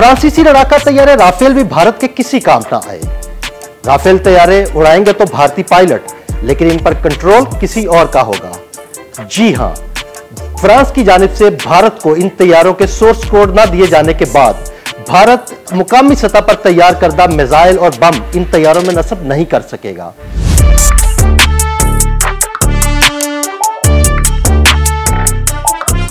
फ्रांसीसी लड़ाका तैयारे राफेल भी भारत के किसी काम ना आए। राफेल तैयारे उड़ाएंगे तो भारतीय पायलट, लेकिन इन पर कंट्रोल किसी और का होगा। जी हां, फ्रांस की जानिब से भारत को इन तैयारों के सोर्स कोड ना दिए जाने के बाद भारत मुकामी सतह पर तैयार करदा मिसाइल और बम इन तैयारों में नस्ब नहीं कर सकेगा।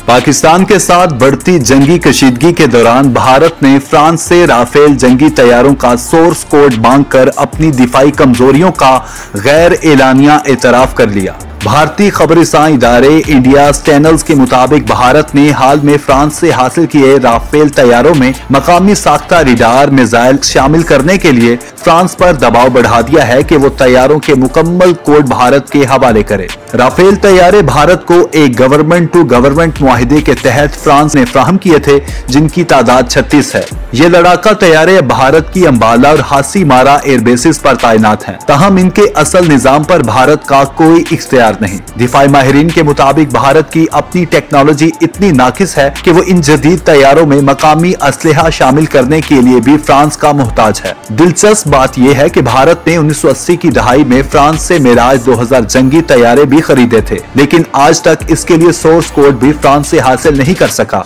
पाकिस्तान के साथ बढ़ती जंगी कशीदगी के दौरान भारत ने फ्रांस से राफेल जंगी तैयारों का सोर्स कोड मांगकर अपनी दिफाई कमजोरियों का गैर एलानिया एतराफ कर लिया। भारतीय खबरसां इदारे इंडिया चैनल्स के मुताबिक भारत ने हाल में फ्रांस से हासिल किए राफेल तैयारों में मकामी साख्ता रडार मिसाइल शामिल करने के लिए फ्रांस पर दबाव बढ़ा दिया है कि वो तैयारों के मुकम्मल कोड भारत के हवाले करे। राफेल तैयारे भारत को एक गवर्नमेंट टू गवर्नमेंट मुआहिदे के तहत फ्रांस ने फ्राहम किए थे, जिनकी तादाद 36 है। ये लड़ाका तैयारे भारत की अंबाला और हासी मारा एयरबेसिस पर तैनात हैं। ताहम इनके असल निजाम पर भारत का कोई इख्तियार नहीं। दिफाई माहिरीन के मुताबिक भारत की अपनी टेक्नोलॉजी इतनी नाकिस है कि वो इन जदीद तैयारों में मकामी असलहा शामिल करने के लिए भी फ्रांस का मोहताज है। दिलचस्प बात यह है कि भारत ने 1980 की दहाई में फ्रांस से मिराज 2000 जंगी तैयारे भी खरीदे थे, लेकिन आज तक इसके लिए सोर्स कोड भी फ्रांस से हासिल नहीं कर सका।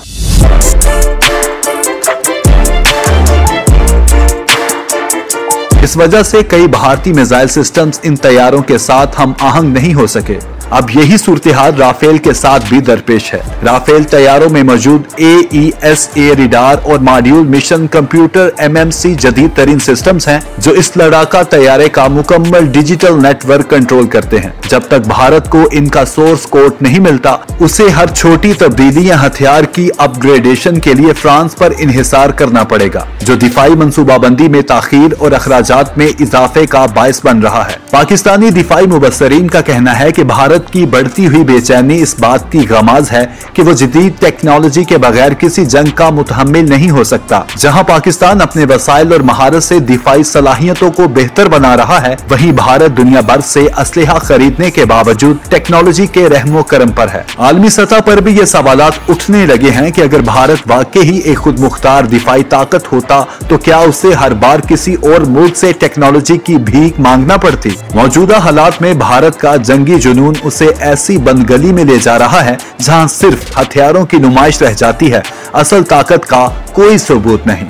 इस वजह से कई भारतीय मिसाइल सिस्टम्स इन तैयारों के साथ हम आहंग नहीं हो सके। अब यही सूरत-ए-हाल राफेल के साथ भी दरपेश है। राफेल तैयारों में मौजूद AESA रडार और मॉड्यूल मिशन कंप्यूटर MMC जदीद तरीन सिस्टम्स हैं, जो इस लड़ाका तैयारे का मुकम्मल डिजिटल नेटवर्क कंट्रोल करते हैं। जब तक भारत को इनका सोर्स कोड नहीं मिलता, उसे हर छोटी तब्दीली या हथियार की अपग्रेडेशन के लिए फ्रांस पर इन्हिसार करना पड़ेगा, जो दिफाई मंसूबाबंदी में ताखीर और अखराजात में इजाफे का बायस बन रहा है। पाकिस्तानी दिफाई मुबस्सरीन का कहना है कि भारत की बढ़ती हुई बेचैनी इस बात की गमाज है कि वो जदीद टेक्नोलॉजी के बगैर किसी जंग का मुतहम्मिल नहीं हो सकता। जहां पाकिस्तान अपने वसाइल और महारत से दिफाई सलाहियतों को बेहतर बना रहा है, वहीं भारत दुनिया भर से असलहा खरीदने के बावजूद टेक्नोलॉजी के रहमो करम पर है। आलमी सतह पर भी ये सवालात उठने लगे हैं कि अगर भारत वाकई ही एक खुद मुख्तार दिफाई ताकत होता तो क्या उसे हर बार किसी और मुल्क से टेक्नोलॉजी की भीख मांगना पड़ती। मौजूदा हालात में भारत का जंगी जुनून उसे ऐसी बंदगली में ले जा रहा है जहां सिर्फ हथियारों की नुमाइश रह जाती है, असल ताकत का कोई सबूत नहीं।